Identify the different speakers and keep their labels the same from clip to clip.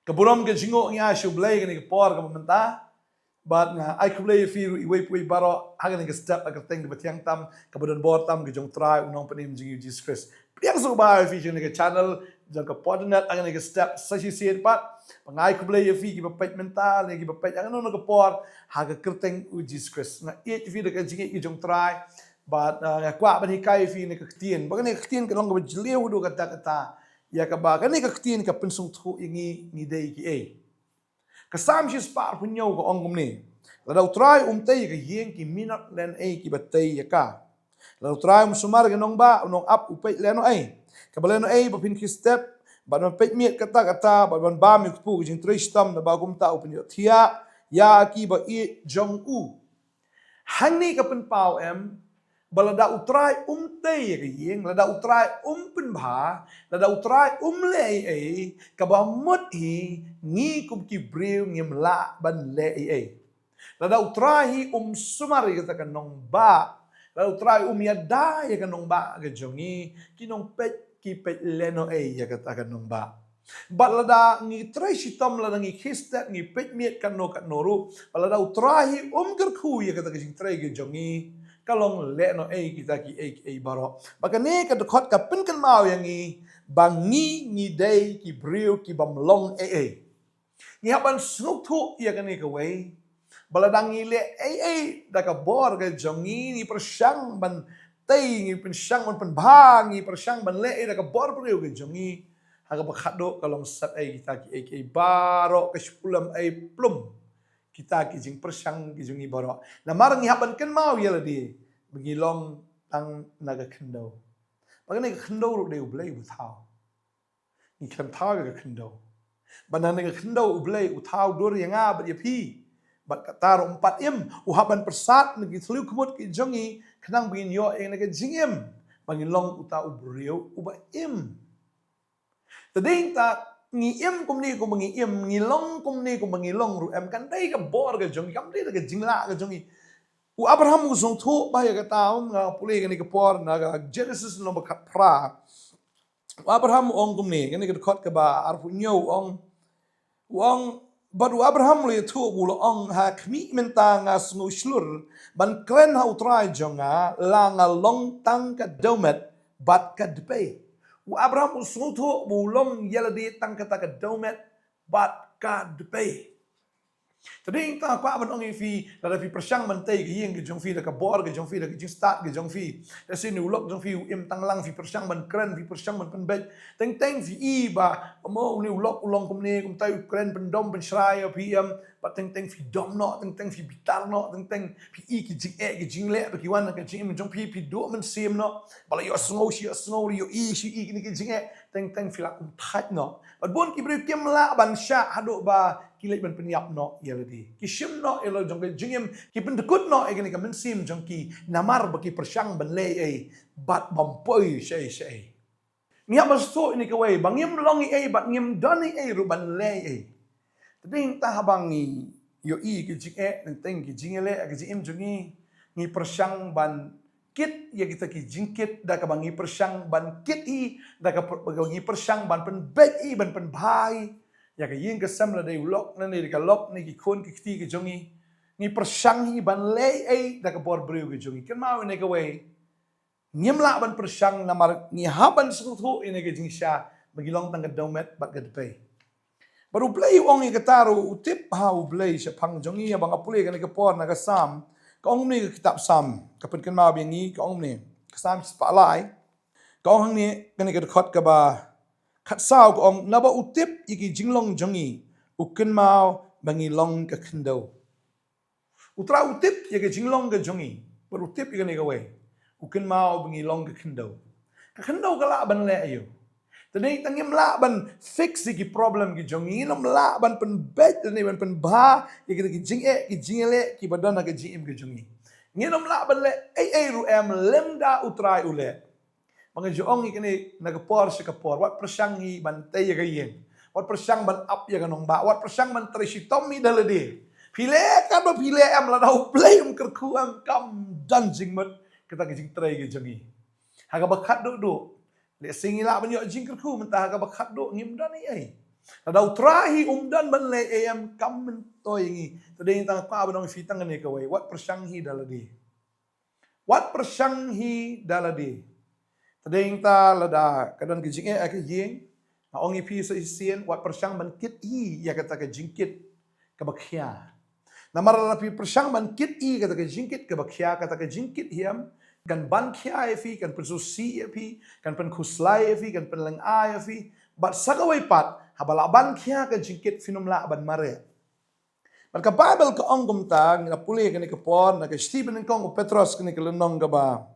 Speaker 1: Kaburam ke jingo ngi ashu blay gani ke por ka menta. But nga ai kublay fi iwe pui baro hagan ke step agar teng de batiang tam kabudan bor tam ke jong try unong panim jingi Jesus Christ. Piang so ba fi jong ke channel jong ke podnet hagan ke step sashi sien pat. Pangai kublay fi ki bapet mental ki bapet hagan no ke por haga kerteng u Jesus Christ. Na it fi de ke jingi ke jong try. But nga kwa ban hikai fi ne ke tien. Bagan ne ke tien ke long ke jleu do kata. Ya ka ba kan ne ke tien ke pensung thu ingi ni dei ki e. Kasam shis par punyo ko ongum ni. La try tei ke yeng ki minat len ki batei ya ka. La try sumar ke nong ba nong up upei leno Ka baleno ba pin ki step ba no pei miet kata ba ban ba mi pu jing tre stam na ba gum ta upin yo thia ya ki ba i jong u. Hang ni ka pen pau balada utrai tei ke yeng lada utrai pen ba lada utrai le ka ba mot hi ngi kum ki breu ngem la ban le lada utrai sumari kata kan nong ba lada utrai yada ya kan nong ba ke jongi kinong pet ki pet leno ya kata kan nong ba. But lada ngi trai sitom lada ngi kistet ngi pet miet kan no noru lada utrai gerku ya kata ke trai ke jongi kalong le no kita ki baro maka ne ka dekot ka pen kan mau yang bangi ngi dei ki brio ki bamlong ngi haban snuk thu ya kan ka wei baladang ngi le da ka bor ka jongi ni persang ban tei ngi persang ban pen bang ngi persang ban le da ka bor brio ka jongi haga bakhado kalong sat kita ki baro ka spulam plum kita ki jing persang ki jungi baro na marang haban kan mau ya di bengilong tang naga kendo bagane kendo ru de ublei uthau ni kan thau ga kendo banan naga kendo ublei uthau dur yanga ba pi bat katar empat u haban persat ngi thlu kumut ki jongi kanang bingin yo naga jingim bangilong uta ubrio uba tading ta ngi kum ni kum ngi ngilong kum ni kum ngilong ru kan dai ka bor ga jongi kam dai ga jingla ga jongi u Abraham usong thu ba ya ka taon nga puli gani ka por na ga Genesis no ba pra u Abraham ong kum ni gani ka khot ka ba arfu nyo ong but u Abraham le thu bu lo ong ha khmi menta nga sngu shlur ban kren ha utrai jonga la nga long tang ka domet bat ka dpe u Abraham usong thu bu long yela di tang ka domet bat ka dpe. Tadi ta kwa ban ongi fi la fi persang man tei ge yeng ge jong fi la ka bor ge jong fi la ge jing start ge jong fi la sin nu lok jong fi im tang lang fi persang ban kren fi persang ban pen bet teng teng fi i ba mo ni lok ulong kum ne kum tai kren pen dom pen shrai fi ba teng teng fi dom no teng teng fi bitar no teng teng fi i ki jing ge jing le ba ki wan ka jing jong fi do man sim no ba yo sngo yo i ni ki jing teng teng fi la kum that no ba bon ki bre kem la ban sha hado ba kilai ban penyap no yaladi kishim no elo jong jingim ki pen dekut no egani ka mensim jong ki namar baki persang ban le bat bampoi sei nia basto ini ka wei bangim longi bat ngim dani ru ban le tading ta habangi yo i ki jing teng ki jingele ki jim jongi ni persang ban kit ya kita ki jingkit da ka bangi persang ban kit i da ka bangi persang ban pen bet i ban pen bhai ya ka yin ka sam la dei lok na ni ka lok ni ki khon ki ti ki jongi ni persang hi ban le da ka bor breu ki jongi kan mau ne ka wei ngim la ban persang na mar ni ha ban su thu ine ka jing sha bagilong tang ka domet bat ka dpe baru play ong i ka taru utip ha u play sha phang jongi ya bang apule ka ni ka por na ka sam ka ong ni ka kitab sam ka pen kan mau bi ngi ka ong ni ka sam spa lai ka ong ni ka ni ka khot ka ba khat sao ko ong naba utip iki jinglong jongi uken mau bangi long ka khendo utra utip yake jinglong ka jongi ber utip yake ka we uken mau bangi long ka khendo ka la ban le ayo tadei tangim la ban fix iki problem ki jongi nom la ban pen bet ni ban pen ba yake ki jingele ki badan ka jim ka jongi nginom la ban le ru lemda utrai ule mga joong ikini nagapor sa kapor wat persang hi bantay ya gayen wat persang ban up ya ganong ba wat persang ban tresitom mi dalade pile ka do pile la dau play kerku kam danjing mat kita gijing tray ge jongi haga bakhat do le singi la ban yo jing kerku mentah haga bakhat do ngim dan ai Tadau trahi umdan ban le ayam kam toy ngi. Tadeng tang pa banong fitang ni kawai. Wat persanghi daladi. Wat persanghi daladi. Tadeng ta lada kadang kijing kijing. Na ongi pi sa isien wat persang ban kit ya kata ke jingkit ke bakhya. Na maralapi persang ban kit kata ke jingkit ke bakhya kata ke jingkit hiam kan ban khya fi kan pensusi fi kan pen khuslai fi kan pen leng a fi bat sagawai pat habala ban khya ke jingkit finum la ban mare. Marka Bible ke ongum ta ngina puli ke ni ke por na ke Stephen kong Petros ke ni ke lenong ke ba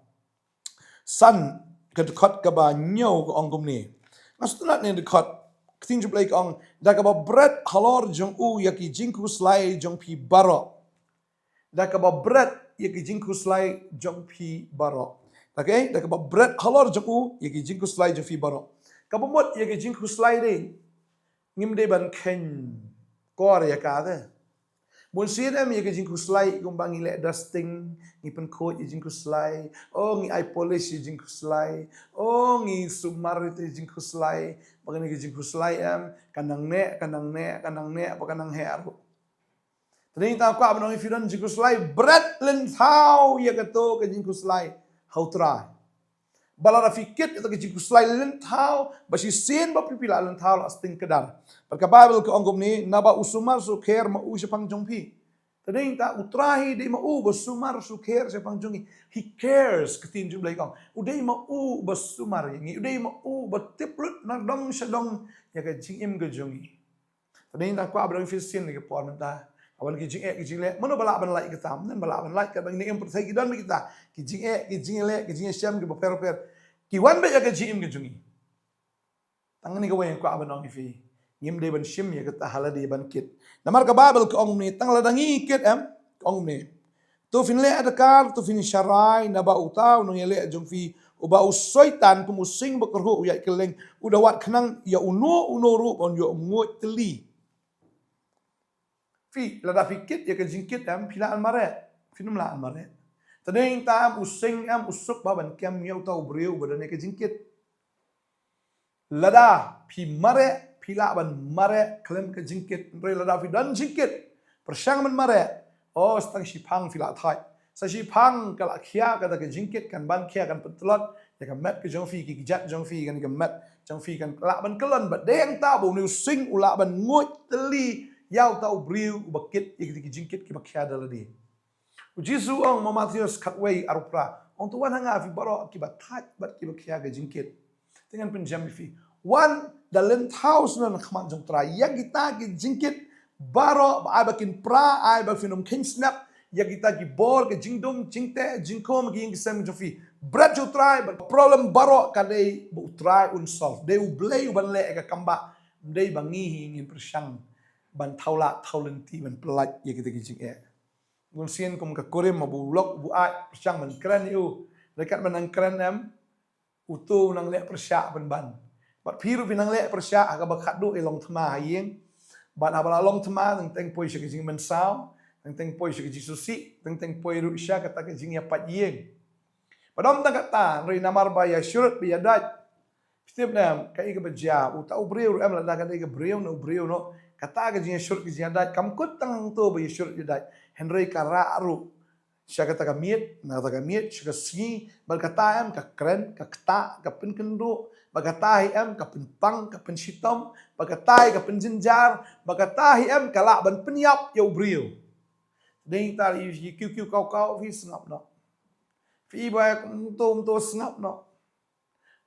Speaker 1: san ke dekat ke ba nyau ke ongum ni. Astunat ni dekat ketinju play kong dah kaba bread halor jong u yaki jingku slai jong pi baro. Dah kaba bread yaki jingku slai jong pi baro. Okay? Dah kaba bread halor jong u yaki jingku slai jong pi baro. Kaba mot yaki jingku slai deh. Ngim deh ban ken kor ya kade. Mun sien am yaki jingku slai gumbang ile dusting ngipen coat jingku slai. Oh ngi eye polish jingku slai. Oh ngi sumar jingku slai. Bagan ngi jingku slai am kanang ne apa kanang hair. Tadi ta ko abang fidan jingku slai bread len thau ya kato ke jingku slai how try. Balara fikit itu ke jingku slai len thau basi sien ba pipila len thau asting kedar. Perka Bible ke onggom ni naba usumar su kher ma u sepang jongpi. Tadi ta utrahi de ma u basumar su kher sepang jongi. He cares ketin jum lai kong. Udai ma u basumar yangi udai ma u batiplut na dong sadong ya ke jingim ke jongi. Tadi ta ko abang fisin ke por menta. Awan ki jing le mono bala ban lai kita men bala ban lai ka bang ni em pertai kidan kita ki jing le ki jing syam ki per ki wan be ya ke jing ke jongi. Tangani ko wen ko abang fi. Ngim de ban shim ya kata haladi ban kit. Namar ka Bible ke ong ni tang ladangi kit ke ong ni. Tu fin le adakar tu fin syarai na ba utau nong yele jong fi uba usoitan pemusing bekerhu ya keleng udawat kenang ya uno ru on yo ngot teli. Fi lada fikit ya ke jingkit pilaan mare finum la mare. Tadeng tam using usuk baban kem ya utau breu badan ke jingkit. Lada pi mare pila ban mare klem ke jingkit re lada fi dan jingkit persang ban mare oh stang sipang fila thai sa sipang kala khia kata ke jingkit kan ban khia kan petlot ya kan mat ke jong fi ki jat jong fi kan mat jong fi kan la ban kelon ba deng ta bo nu sing ula ban ngot teli yau tau briu bakit ki jingkit ki bakhia daladi Jisu ong Matius katway arupra ong tuan hanga fi baro ki batat bat ki bakhia ke jingkit dengan penjam fi one dalam house na nakman jong tra ya kita ki jingkit baro ai bakin pra ai ba finom king snap ya kita ki bor ke jingdom jingte jingkom ki sem jofi brat jo try but problem baro kadai bu try un solve de u blay ban le ka kamba de bangi ngin persang ban taula taulenti ban pelat ya kita ki jing ngun sien kum ka korem bu lok bu ai persang ban kran yu dekat ban kran am utu nang le persya ban Bat piru pinang le persya aga bakat do elong thma hayeng. Bat abala long thma teng poi syek jing men sao, teng poi syek jing susi, teng poi ru sya kata ke jing ya pat yeng. Padom tang kata ri namar ba ya syurut bi yadat. Step nam kai ke beja uta ubreu am la ka ke breu no kata ke jing syurut ke jing yadat kam kut tang to ba syurut yadat. Henry kara ru sya kata ka miet na kata ka miet syek si bal kata am ka kren ka kta ka pen kendu bagatai em ka penpang ka pensitom bagatai ka penjenjar bagatai em ka la ban penyap ya ubriu ding ta yi kiu kau vi snap no fi ba tum to snap no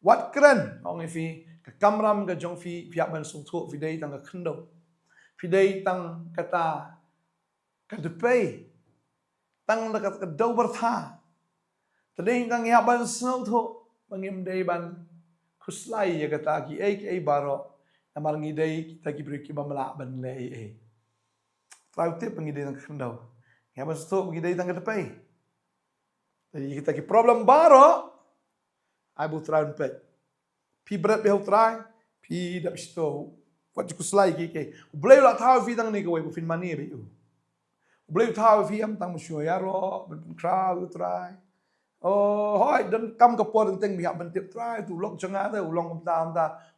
Speaker 1: wat kren ong fi ka kamram ga jong fi pia ban sung thu fi dei tang ka khndo fi dei tang kata ka de pei tang ka ka do ber tha tading tang ya ban sung thu bangim dei ban Kuslai ya kata ki baro namar ngidai kita ki beri ki bamla ban le Traute pengidai tang kendau. Ya maksud pengidai tang kedepai. Jadi kita ki problem baro ai bu traun pe. Pi berat be try pi dap sto. Wat kuslai ki. Boleh la tahu fi tang ni ko bu fin mani be u. Boleh tahu fi am tang musyo ya ro ben crowd try. Oh, hoi dan kam kapor teng biak bentip try tu lok janga tu ulong ta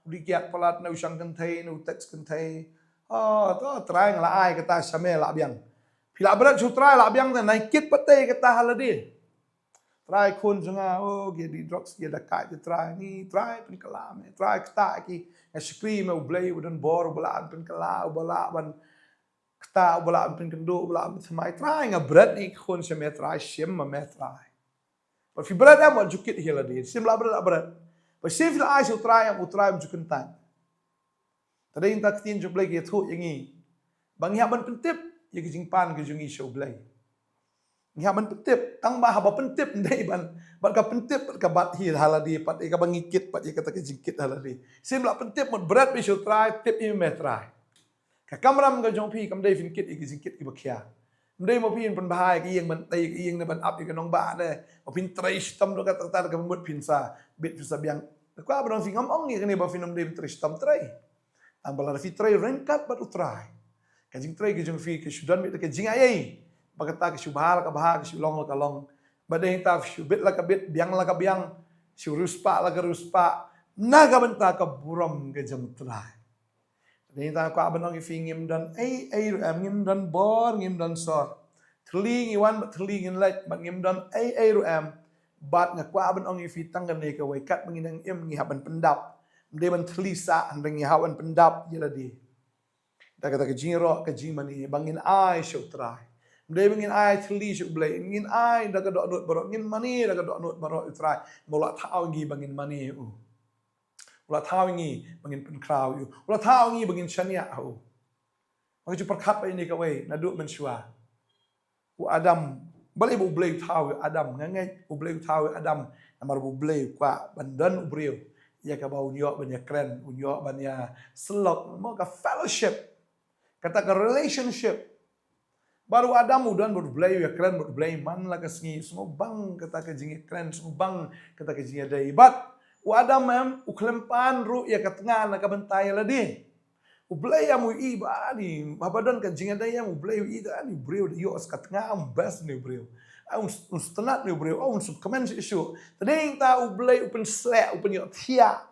Speaker 1: udi kiat palat na usang kan thai nu text kan thai. Oh, to try ngala ai kata same la biang. Pila berat su try la biang ta naikit pate kata haladi. Try kun janga oh dia di drugs dia da kai try ni try pen kalam try kata ki scream u blay udan bor bala pen kala bala ban kata bala pen kendo bala semai try nga berat ni kun same try sim ma me try. Maar fi berat am jukit hela di sim la berat. Maar sim fil ai su try am utrai am jukin tan. Tadi inta tin ju blay ki thu yangi. Bang ya ban pentip ye ki jingpan ki jungi show blay. Ya ban pentip tang ba haba pentip ndai ban ka pentip ka bat hi haladi pat ka bangikit pat ye kata ka jingkit haladi. Sim la pentip mod berat bi su try tip im me try. Ka kamram ka jong pi kam dai fin kit ki jingkit ki bakya. Mdai mo pin pen bahai ki yang ban tai ki yang na ban up ki nong ba ne. Mo pin trace tam do ka ta ka mut pin sa bit sa biang. Ko abang fi ngam ong ni kani ba fin mdai trace tam trai. Ang bala fi trai renkat bat utrai. Ka jing trai ki jong fi ki sudan bit ka jing ai. Bagata ki subhal ka bahag ki long ka long. Badai ta fi bit la ka bit biang la ka biang. Si ruspa la ka ruspa. Naga benta ka buram ka jong trai. Ni ta ko abang ki fi ngim dan ai ngim dan bor ngim dan sor. Thling iwan bat thling in light bat ngim dan ai ru am bat nga kwa abang ki fi tang kan ka wai kat menginang im ngi haban pendap. Mde ban thlisa andang ngi hawan pendap yela di. Ta kata ka jingro ka jingmani bangin ai show try. Mde bangin ai thli show blay ngin ai da ka do not baro ngin mani da ka do not baro try. Mola thao ngi bangin mani u. Ula thao ngi bangin pen kraw yu. Ula thao ngi bangin chania hu. Maka ju perkat pa ini ka wei na du mensua. U Adam balai bu blay thao Adam ngangai bu blay thao Adam namar bu blay kwa bandan ubriu. Ya ka bau nyok ban ya kren unyok ban ya selok mo ka fellowship. Kata ka relationship. Baru Adam udan baru blay ya kren baru blay man la ka sngi semua bang kata ka jingi kren semua bang kata ka jingi dai bat u Adam mem u klempan ru ya ka tengah na ka bentai la di. U blay am u i ba ni babadan ka jingi dai am u blay u i da ni breu yo as ka tengah am best ni breu. Ang stenat ni breu ang sub comment issue. Tading ta u blay u pen slek u pen yo thia.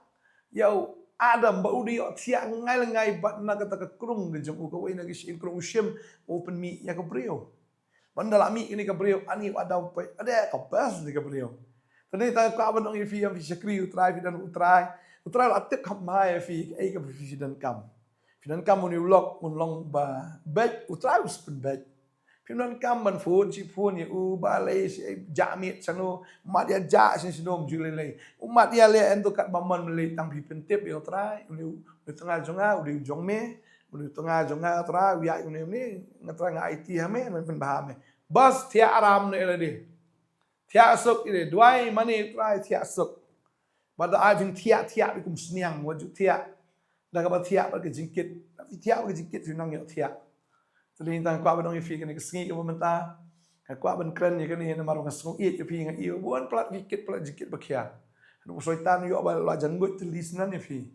Speaker 1: Yo Adam ba u di yo thia ngai la ngai bat na ka ta ka krung ke jong u ka wei na ki shin krung shim open mi ya ka breu. Bandala mi ini ka breu ani Adam pa ada ka best ni ka breu. Tading ta ka ban ong fi am fi shakri u try fi dan u try. U try la tip kam mai fi ai ka fi dan kam. Fi dan kam ni ulok un long ba bet u try u spin bet. Pinon kam ban phun si phun ya u balai si jamit sanu mat ya ja sin sinom julele umat ya le ento kat baman mele tang pi pentip yo trai u tengah jonga u jong me u tengah jonga tra ya u ni ngatra nga IT hame men pen bahame bas thia aram ne ele di thia sok ile duai mani trai thia sok bada ai vin thia bi kum sniang waju thia da ka ba thia ba ke jingkit thia ba ke jingkit nang yo thia. Tadi tang kwa ban ong fi kan sngi ko menta ka kwa ban kren ni kan ni na marung sngu i fi nga i buan plat dikit plat dikit bakia nu soitan yo ba la janggut tulis nan ni fi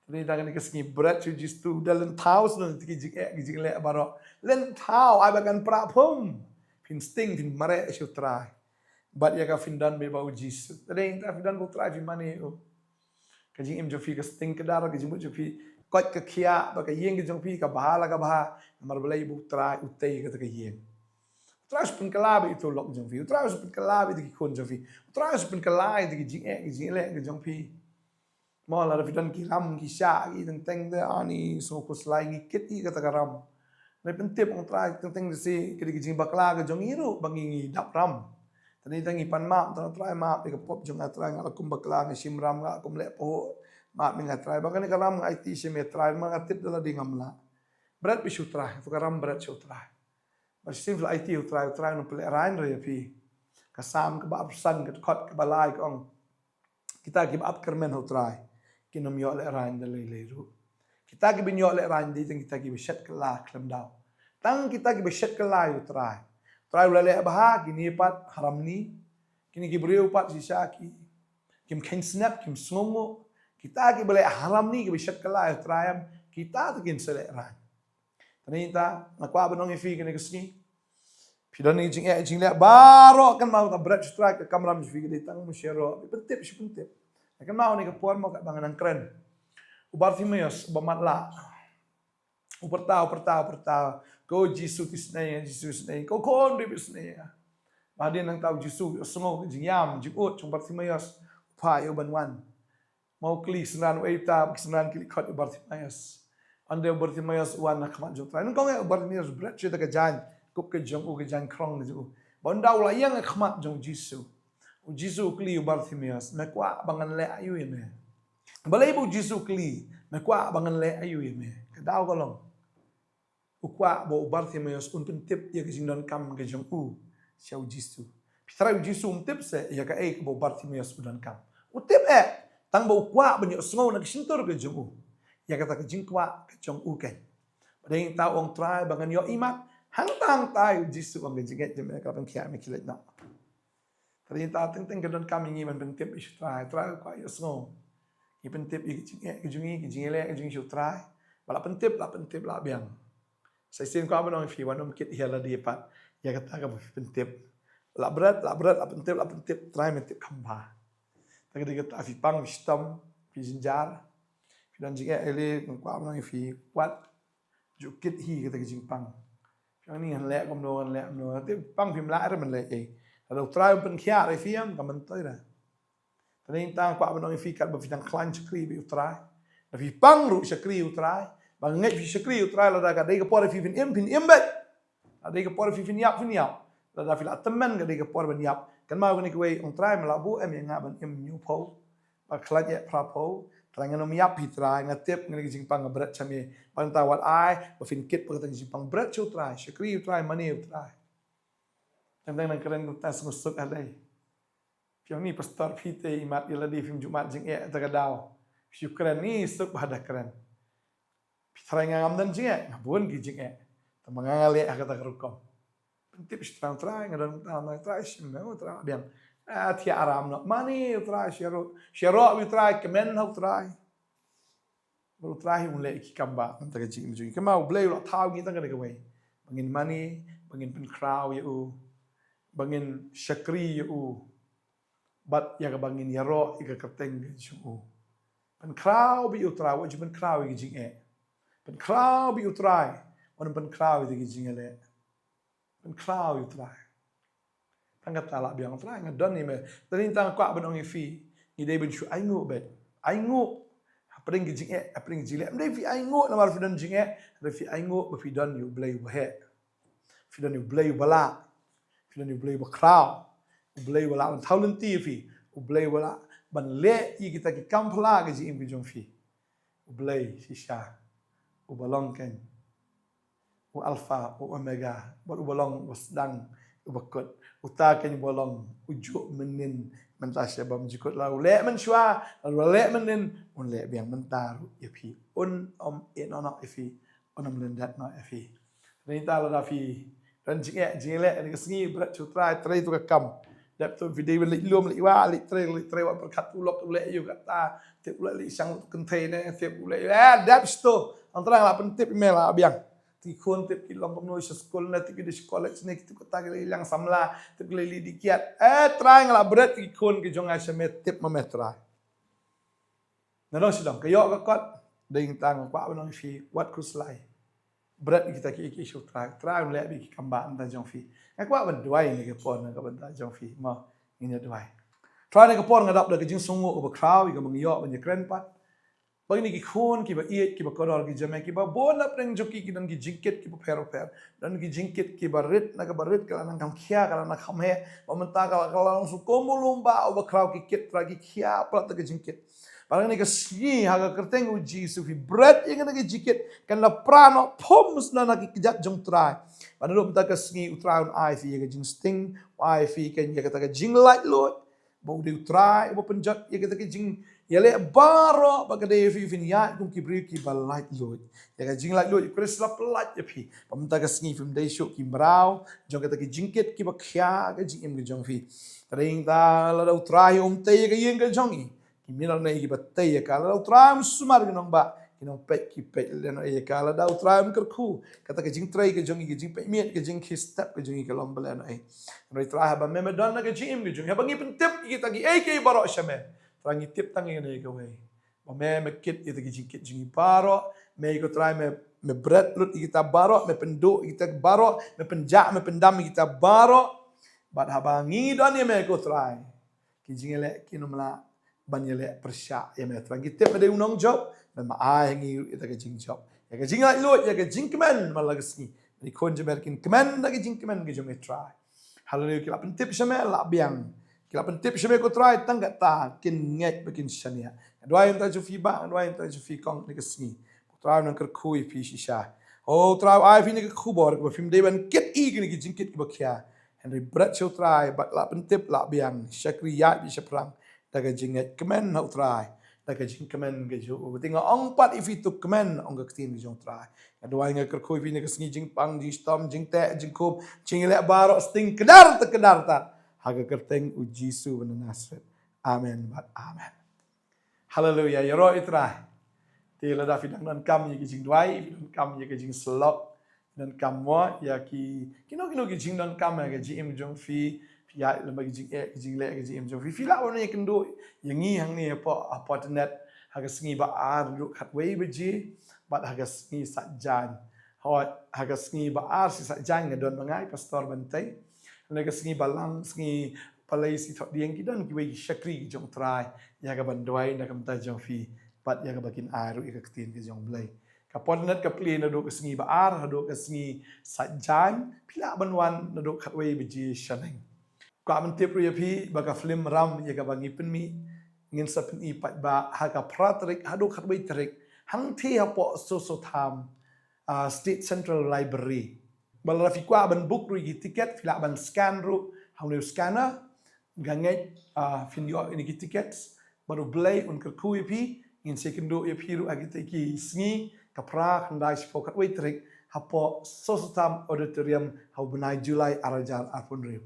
Speaker 1: tadi tang ni sngi berat ju jistu dalam taus nu ti jik le baro len tau ai bagan pra phum fin sting fin mare shu try bat ya ka fin dan be bau jisu tadi ta fin dan bu try fi mani ka jing im jo fi ka sting ka dar ka jing jo fi kot ka khia ba ka yeng ke jong pi ka ba la ka ba mar belai bu trai utei ka yeng tras pun kala be itu lok jong pi tras pun kala be ki kon jong pi tras pun kala be ki jing le ke jong pi mo la fi dan ki ram ki sha ki teng de ani so ko slai ngi kit i ka ram le pen tip ong trai teng de si ki jing bakla ka jong iru bangi dap ram tani tangi pan ma trai ma be ka pop jong atrai ngala kum bakla ngi sim ram nga kum le po ma minga try bagani karam IT se me try ma tip dala dingam la berat bisu try to karam berat su try mas simple IT u try no ple rain re pi kasam ke ba san ke khot ke balai kong kita ki ba kermen hu try kinom yo le rain de le ru kita ki bin yo le rain de kita ki beshet ke la klem daw tang kita ki beshet ke la u try le ba kini pat haram ni kini ki breu pat sisa ki kim ken snap kim sngomo kita ki boleh haram ni ki bishat kala trayam kita tu kin selek ran. Ternyata nakwa banong ifi kini kesni. Pidan ni jing le baro kan mau ta berat strike ke kamera mesti kita tang musyaro pentip si pentip kan mau ni ke puan mau kat bangan keren ubar Timaeus bamatla upertau ko jisu tisnai ko kon di bisnai Bahagian nang tahu jisu sungguh jingyam jikut cumbar Timaeus pa yo banwan mau kli senan waita senan kli khot ubar Timaeus ande ubar Timaeus wan nak mat jok trai nang ubar Timaeus berat cerita ke jan kup ke jong u ke jan krong ju bandau la yang khmat jong jisu kli ubar Timaeus me kwa bangan le ayu me balai bu jisu kli me kwa bangan le ayu me kadau kolong ukwa bo ubar Timaeus un pentip ya ke jingdan kam ke jong u siau jisu pitrai jisu untip se ya ka ek bo ubar Timaeus udan kam utip tang bo ukwa banyo sngo nak sintur ke jong u ya kata ke jingkwa ke jong u ke badai tau ong trai bangan yo imat hang tang tai jisu ang gejet je mereka pun kia me kilet na ternyata teng kedon kami ni man pentip isu trai kwa yo sngo i pentip i ke jingele ke jing isu trai bala pentip la biang sai sen kwa banong fi wanom kit hiala di pat ya kata ka pentip la berat la pentip trai mentip kamba tak dia kata fi pang stom fi jinjar fi dan jing ele kwa banong fi wat jukit hi kata jing pang yang ni han lek kom no ti pang phim la ra man leเราตรายเป็นขี้อะไรฟิล์มกับมันตัวนะตอนนี้ต่างกว่ามันต้องฟิกัดแบบฟิตังคลันชักรีไปอุตรายแต่ฟิปังรู้ชักรีอุตรายบางเงี้ยฟิชักรีอุตรายเราได้กันได้กับพอได้ฟิฟินเอ็มเบ็ดได้กับพอได้ฟิฟินยับเราได้ฟิลอัตมันกันได้กับพอเป็นยับกันมาวันนี้ก็เว้ยอุตรายมาลาบูเอ็มยังงาบันเอ็มยูโพบางคลันเนี่ยพระโพตรังกันนมยับพิตรายงัดเทียบกันกับจิงปังกับเบรดชามีบางตาวัดไอ้แบบฟินกิดปกติจิงปังเบรดชุดตรายชักรีอุตรายมันนี่อุตรายTentang nak keren kita sengusuk ada. Piang ni pastor pite imat iladi film Jumat jing takadau. Piu keren ni suk bahada keren. Pitrai ngam dan jing ngabun gi jing Tamang le kata kerukom. Pentip strang trai ngadon trai semua trai biang. Tia aram no. Mani trai syaro wi trai kemen hau trai. Baru trai mulai ki kamba antara jing jing. Kemau blay lo tau ni tang ka wei. Bangin mani, bangin pen crowd you. Bangin syakri yu bat ya bangin yaro ika kerteng ju pen kraw bi utra wa pen kraw gi jing pen kraw bi utrai wan pen kraw gi jing le pen kraw utrai tangat ala biang utrai ngadon ni me tani tang kwa benong fi ni dei ben shu ai ngu bet ai ngu apring gi jing apring gi le mdei fi ai ngu na mar fi don jing fi ai ngu ba fi don yu blay ba he fi don yu blay bala Filan ni boleh berkrau, boleh bela tahun ti fi, boleh bela banle i kita ki kampla ke ji impi jong fi, boleh sisa, balong kan, alpha, omega, balong sedang, bakut, utakan balong ujuk menin mentasya bam jikut lau le menshua, le menin le biang mentaru ya fi, enonak fi, melendat no fi, ni ta la fi. Dan jing le ni kesengi berat cutrai trai tu kam dap tu video li lum li wa li trai wa berkat ulok tu le yu kata tip ula li sang kentei ne tip ula dap sto antara la pentip mela biang ti khon tip ki long komno sekolah na tip di sekolah sini kita kata ki lang samla tip li dikiat trai ngala berat ti khon ki jong asemet tip memetrai nano sidang kayo ka kot ding tang kwa banong fi wat kruslai berat kita ki isu trai le bi kamba anta jong fi kwa ban duai ni ke pon ka ban ta jong fi ma ni duai trai ni ke pon ngadap da ke jing sungu over crowd ka mang yo ban ye kren pat bagi ni ki khon ki ba iet ki ba kodor ki jame ki ba bon ap reng joki ki dan ki jingket ki ba per dan ki jingket ki ba rit na ka ba rit kala nang kam khia kala na kham he ba menta kala langsung komulumba over crowd ki ket tra ki khia plat ka jingket Parang ni kasi haga kerteng uji sufi bread yang nak jikit kan la prano poms na nakikijat jong try. Panalo mta kasi utraun ai fi ga jing sting ai fi kan ya kata jing light lot. Bau de try bo penjat ya kata jing ya le baro baga de fi fin ya kum kibri ki bal light lot. Ya ga jing light lot kres la plat ya fi. Pamta kasi film day show ki brau jong kata jingkit ki ba khya ga jing im ga jong fi. Ring ta la try te ga yeng ga jong Minal na iki batay ka la utram sumar ginong ba kinong pek ki pek leno e kala dau trai kerku kata ke jing trai ke jongi ke jing pek miet ke jing ki step ke jongi ke lom beleno e roi trai ba me don na ke jim ke jongi ha bangi pentip kita gi e ke baro shame trangi tip tangi ne ke we ba me kit itu ke jing kit jongi baro me ko trai me bread lut kita baro me pendu kita baro me penjak me pendam kita baro bat habangi don ye me ko trai ki jing ele kinomla ban yele persya ya me trangi tip de unong job me ma ai ngi ita ke jing job ya ke jing ai lo ya ke jing kemen malagasni ni kon je merkin kemen da ke jing kemen ke jome try hallelujah kila pen tip shame la biang kila pen tip shame ko try tang ta kin nget bekin shania dua yang ta ju fi ba dua yang ta ju fi kong ni ke sni try nang ker kui fi shisha oh try ai fi ni ke khubor ko film de ban kit i ke jing kit ke bakya Henry Brett show try but la pen tip la biang shakri ya bi shaprang daga jinget kemen hau try daga jing kemen ke jo tinga ong pat if itu kemen ong ke tin jong try adwa inga ker koi vini ke sngi jing pang jing storm jing te jing kop jing le baro sting kedar ta haga kerteng u jisu ben nasret amen but amen hallelujah yoro itrai ti la da fidang nan kam yi jing dwai dan kam yi ke jing slok dan kam wa ya ki kino ki jing dan kam ya ke jing jong fi ya lembaga jing le ke jing jong fi la wona kendo yangi hang ni apa net haga sngi ba ar lu khat wei beji bat haga sngi satjan haga sngi ba ar si satjan ngadon mangai pastor bantai haga sngi balang sngi palai si thot dieng kidan ki wei shakri jong trai ya ga bandoi na kam ta jong fi bat ya ga bakin ar ru ikaktin ke jong blai kapon net ka pli na do ke sngi ba ar do ke sngi satjan pila banwan na do khat wei beji shaneng kwa mentip ya pi baga film ram ya ga bangi penmi ngin sapin i pat ba haga pratrik hadu khatbai trik hang thi hapo so tham state central library bal rafi kwa ban book ru gi ticket fila ban scan ru hang nu scanner ganget fin yo ini gi tickets baru blai un ker ku pi ngin second ya pi ru agi ki sngi kapra khandai spo khatbai trik hapo so tham auditorium hau benai Julai arajar apun ru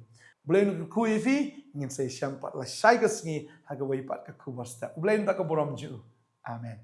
Speaker 1: Blain ku ifi ngin say syampat la syai ke sngi haga wai pat ka ku basta. Blain tak ka boram ju. Amen.